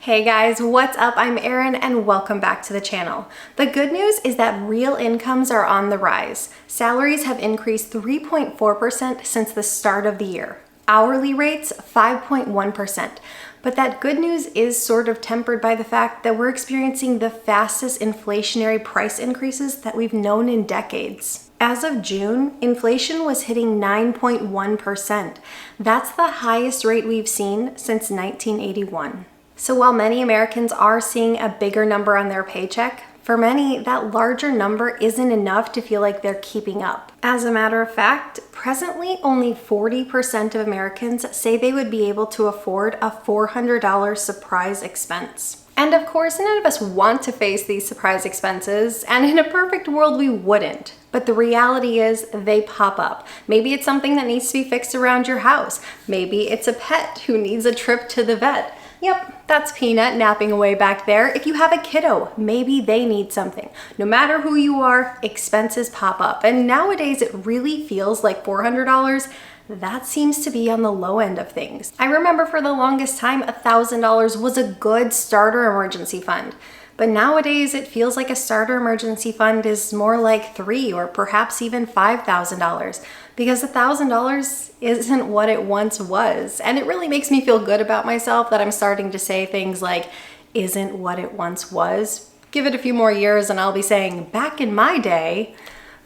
Hey guys, what's up? I'm Erin and welcome back to the channel. The good news is that real incomes are on the rise. Salaries have increased 3.4% since the start of the year. Hourly rates 5.1%. But that good news is sort of tempered by the fact that we're experiencing the fastest inflationary price increases that we've known in decades. As of June, inflation was hitting 9.1%. That's the highest rate we've seen since 1981. So while many Americans are seeing a bigger number on their paycheck, for many, that larger number isn't enough to feel like they're keeping up. As a matter of fact, presently only 40% of Americans say they would be able to afford a $400 surprise expense. And of course, none of us want to face these surprise expenses, and in a perfect world, we wouldn't. But the reality is they pop up. Maybe it's something that needs to be fixed around your house. Maybe it's a pet who needs a trip to the vet. Yep, that's Peanut napping away back there. If you have a kiddo, maybe they need something. No matter who you are, expenses pop up. And nowadays it really feels like $400. That seems to be on the low end of things. I remember for the longest time, $1,000 was a good starter emergency fund. But nowadays it feels like a starter emergency fund is more like $3,000 or perhaps even $5,000 because $1,000 isn't what it once was. And it really makes me feel good about myself that I'm starting to say things like, isn't what it once was. Give it a few more years and I'll be saying, back in my day.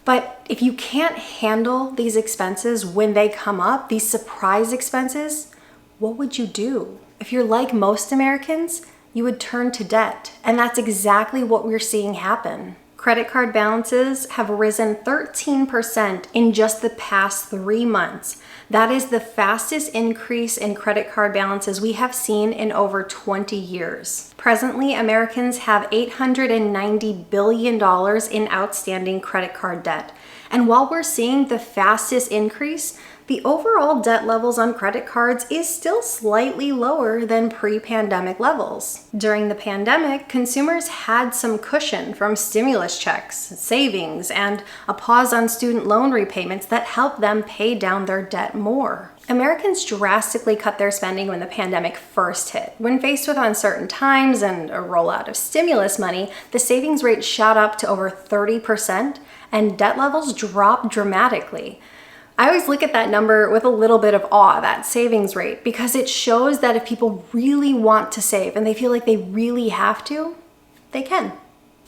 But if you can't handle these expenses when they come up, these surprise expenses, what would you do? If you're like most Americans, you would turn to debt. And that's exactly what we're seeing happen. Credit card balances have risen 13% in just the past 3 months. That is the fastest increase in credit card balances we have seen in over 20 years. Presently, Americans have $890 billion in outstanding credit card debt. And while we're seeing the fastest increase, the overall debt levels on credit cards is still slightly lower than pre-pandemic levels. During the pandemic, consumers had some cushion from stimulus checks, savings, and a pause on student loan repayments that helped them pay down their debt more. Americans drastically cut their spending when the pandemic first hit. When faced with uncertain times and a rollout of stimulus money, the savings rate shot up to over 30% and debt levels dropped dramatically. I always look at that number with a little bit of awe, that savings rate, because it shows that if people really want to save and they feel like they really have to, they can.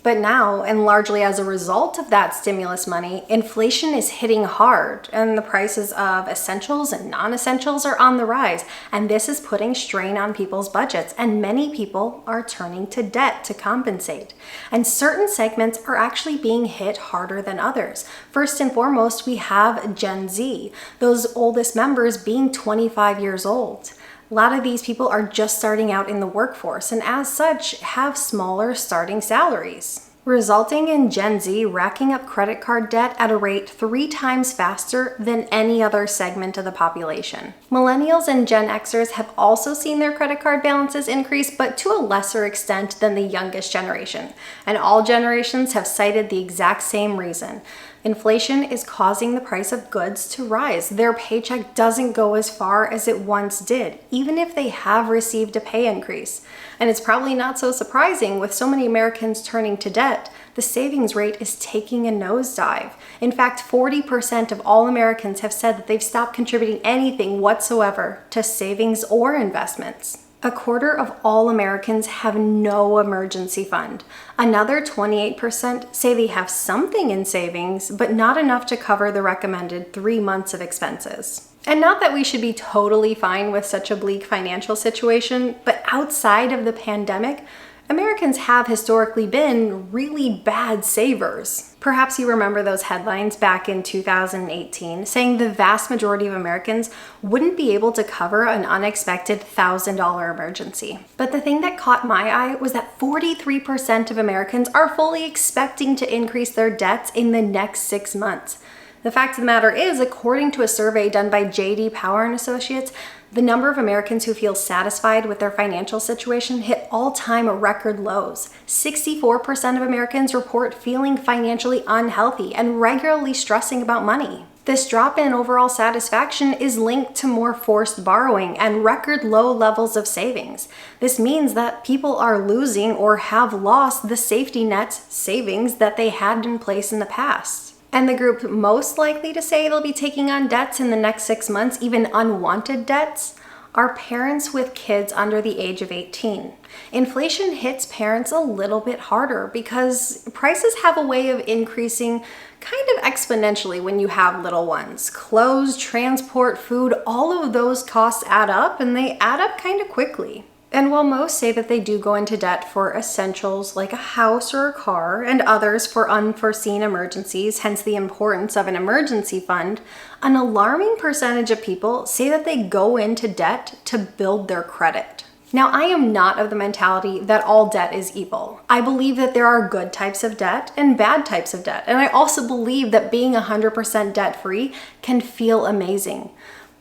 But now, and largely as a result of that stimulus money, inflation is hitting hard and the prices of essentials and non-essentials are on the rise. And this is putting strain on people's budgets and many people are turning to debt to compensate. And certain segments are actually being hit harder than others. First and foremost, we have Gen Z, those oldest members being 25 years old. A lot of these people are just starting out in the workforce and as such have smaller starting salaries, resulting in Gen Z racking up credit card debt at a rate 3 times faster than any other segment of the population. Millennials and Gen Xers have also seen their credit card balances increase, but to a lesser extent than the youngest generation. And all generations have cited the exact same reason. Inflation is causing the price of goods to rise. Their paycheck doesn't go as far as it once did, even if they have received a pay increase. And it's probably not so surprising with so many Americans turning to debt. The savings rate is taking a nosedive. In fact, 40% of all Americans have said that they've stopped contributing anything whatsoever to savings or investments. A quarter of all Americans have no emergency fund. Another 28% say they have something in savings, but not enough to cover the recommended 3 months of expenses. And not that we should be totally fine with such a bleak financial situation, but outside of the pandemic, Americans have historically been really bad savers. Perhaps you remember those headlines back in 2018 saying the vast majority of Americans wouldn't be able to cover an unexpected $1,000 emergency. But the thing that caught my eye was that 43% of Americans are fully expecting to increase their debts in the next 6 months. The fact of the matter is, according to a survey done by J.D. Power and Associates, the number of Americans who feel satisfied with their financial situation hit all-time record lows. 64% of Americans report feeling financially unhealthy and regularly stressing about money. This drop in overall satisfaction is linked to more forced borrowing and record low levels of savings. This means that people are losing or have lost the safety nets savings that they had in place in the past. And the group most likely to say they'll be taking on debts in the next 6 months, even unwanted debts, are parents with kids under the age of 18. Inflation hits parents a little bit harder because prices have a way of increasing kind of exponentially when you have little ones. Clothes, transport, food, all of those costs add up, and they add up kind of quickly. And while most say that they do go into debt for essentials like a house or a car, and others for unforeseen emergencies, hence the importance of an emergency fund, an alarming percentage of people say that they go into debt to build their credit. Now, I am not of the mentality that all debt is evil. I believe that there are good types of debt and bad types of debt. And I also believe that being 100% debt-free can feel amazing.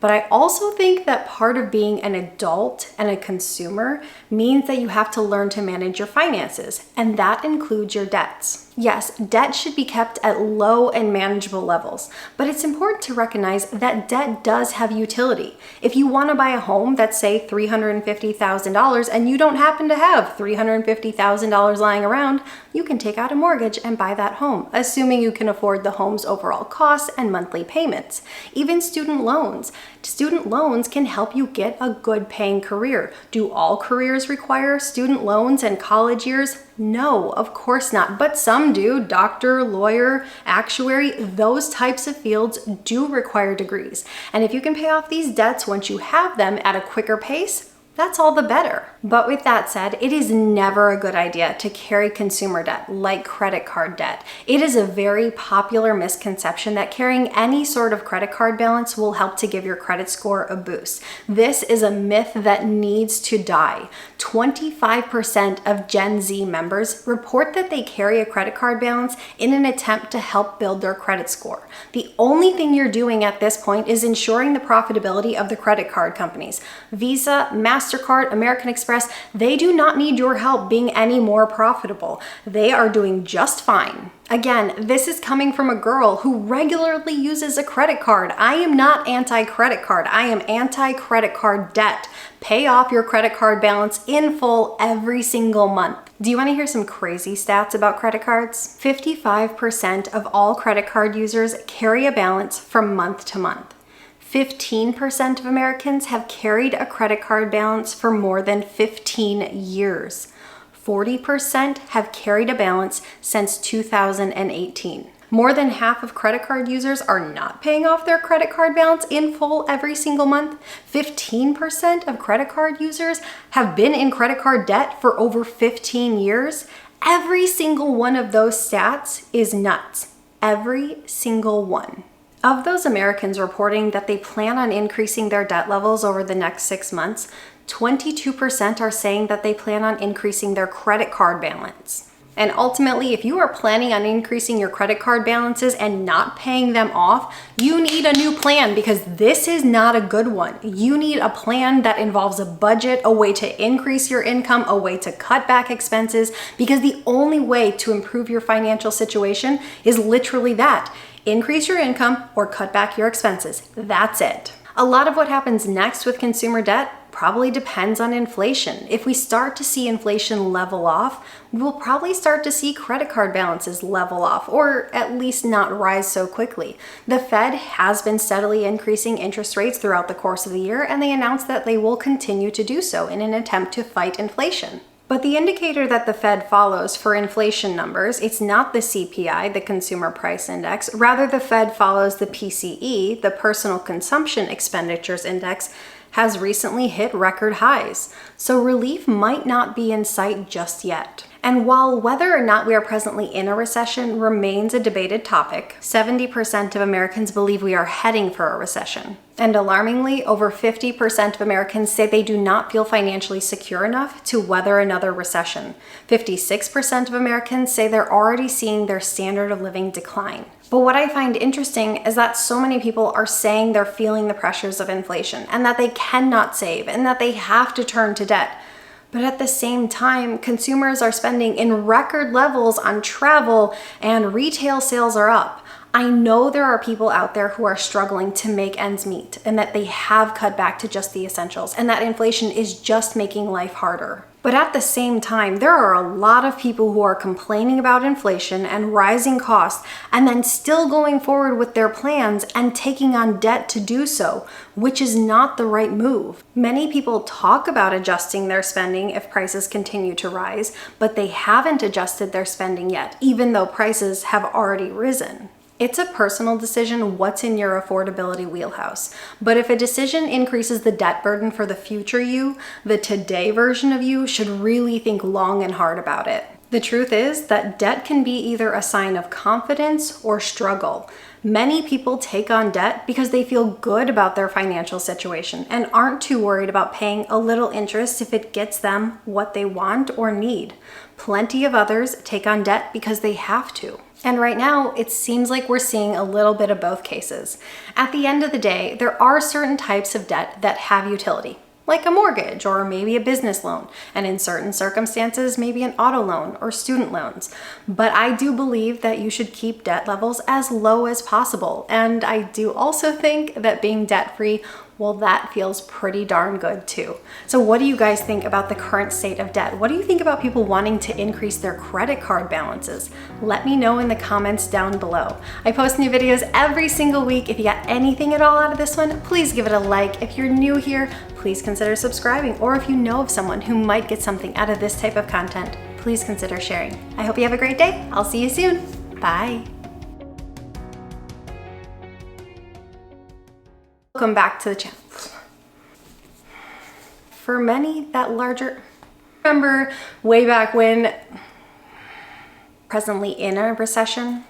But I also think that part of being an adult and a consumer means that you have to learn to manage your finances, and that includes your debts. Yes, debt should be kept at low and manageable levels, but it's important to recognize that debt does have utility. If you want to buy a home that's, say, $350,000 and you don't happen to have $350,000 lying around, you can take out a mortgage and buy that home, assuming you can afford the home's overall costs and monthly payments. Even student loans. Student loans can help you get a good paying career. Do all careers require student loans and college years? No, of course not, but some do. Doctor, lawyer, actuary, those types of fields do require degrees. And if you can pay off these debts once you have them at a quicker pace, that's all the better. But with that said, it is never a good idea to carry consumer debt like credit card debt. It is a very popular misconception that carrying any sort of credit card balance will help to give your credit score a boost. This is a myth that needs to die. 25% of Gen Z members report that they carry a credit card balance in an attempt to help build their credit score. The only thing you're doing at this point is ensuring the profitability of the credit card companies. Visa, MasterCard, American Express, they do not need your help being any more profitable. They are doing just fine. Again, this is coming from a girl who regularly uses a credit card. I am not anti-credit card. I am anti-credit card debt. Pay off your credit card balance in full every single month. Do you want to hear some crazy stats about credit cards? 55% of all credit card users carry a balance from month to month. 15% of Americans have carried a credit card balance for more than 15 years. 40% have carried a balance since 2018. More than half of credit card users are not paying off their credit card balance in full every single month. 15% of credit card users have been in credit card debt for over 15 years. Every single one of those stats is nuts. Every single one. Of those Americans reporting that they plan on increasing their debt levels over the next 6 months, 22% are saying that they plan on increasing their credit card balance. And ultimately, if you are planning on increasing your credit card balances and not paying them off, you need a new plan because this is not a good one. You need a plan that involves a budget, a way to increase your income, a way to cut back expenses, because the only way to improve your financial situation is literally that. Increase your income or cut back your expenses. That's it. A lot of what happens next with consumer debt probably depends on inflation. If we start to see inflation level off, we'll probably start to see credit card balances level off, or at least not rise so quickly. The Fed has been steadily increasing interest rates throughout the course of the year, and they announced that they will continue to do so in an attempt to fight inflation. But the indicator that the Fed follows for inflation numbers, it's not the CPI, the Consumer Price Index. Rather, the Fed follows the PCE, the Personal Consumption Expenditures Index, has recently hit record highs. So relief might not be in sight just yet. And while whether or not we are presently in a recession remains a debated topic, 70% of Americans believe we are heading for a recession. And alarmingly, over 50% of Americans say they do not feel financially secure enough to weather another recession. 56% of Americans say they're already seeing their standard of living decline. But what I find interesting is that so many people are saying they're feeling the pressures of inflation and that they cannot save and that they have to turn to debt. But at the same time, consumers are spending in record levels on travel and retail sales are up. I know there are people out there who are struggling to make ends meet and that they have cut back to just the essentials and that inflation is just making life harder. But at the same time, there are a lot of people who are complaining about inflation and rising costs and then still going forward with their plans and taking on debt to do so, which is not the right move. Many people talk about adjusting their spending if prices continue to rise, but they haven't adjusted their spending yet, even though prices have already risen. It's a personal decision what's in your affordability wheelhouse. But if a decision increases the debt burden for the future you, the today version of you should really think long and hard about it. The truth is that debt can be either a sign of confidence or struggle. Many people take on debt because they feel good about their financial situation and aren't too worried about paying a little interest if it gets them what they want or need. Plenty of others take on debt because they have to. And right now, it seems like we're seeing a little bit of both cases. At the end of the day, there are certain types of debt that have utility, like a mortgage or maybe a business loan, and in certain circumstances, maybe an auto loan or student loans. But I do believe that you should keep debt levels as low as possible. And I do also think that being debt-free, well, that feels pretty darn good too. So what do you guys think about the current state of debt? What do you think about people wanting to increase their credit card balances? Let me know in the comments down below. I post new videos every single week. If you got anything at all out of this one, please give it a like. If you're new here, please consider subscribing. Or if you know of someone who might get something out of this type of content, please consider sharing. I hope you have a great day. I'll see you soon. Bye. Welcome back to the channel. For many, that larger, remember way back when, presently in a recession,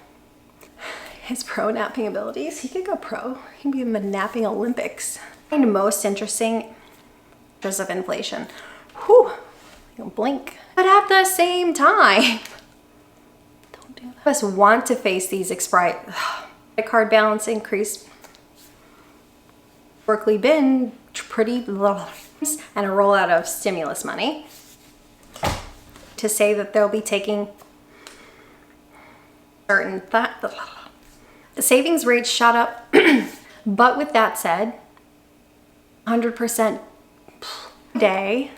his pro napping abilities, he could go pro. He'd be in the napping Olympics. And most interesting is of inflation. Whew, you don't blink. But at the same time, don't do that. Us want to face these credit card balance increase. Historically been pretty low and a rollout of stimulus money to say that they'll be taking certain the savings rates shot up. But with that said, 100% day,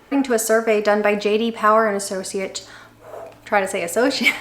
according to a survey done by JD Power and Associates, try to say associates,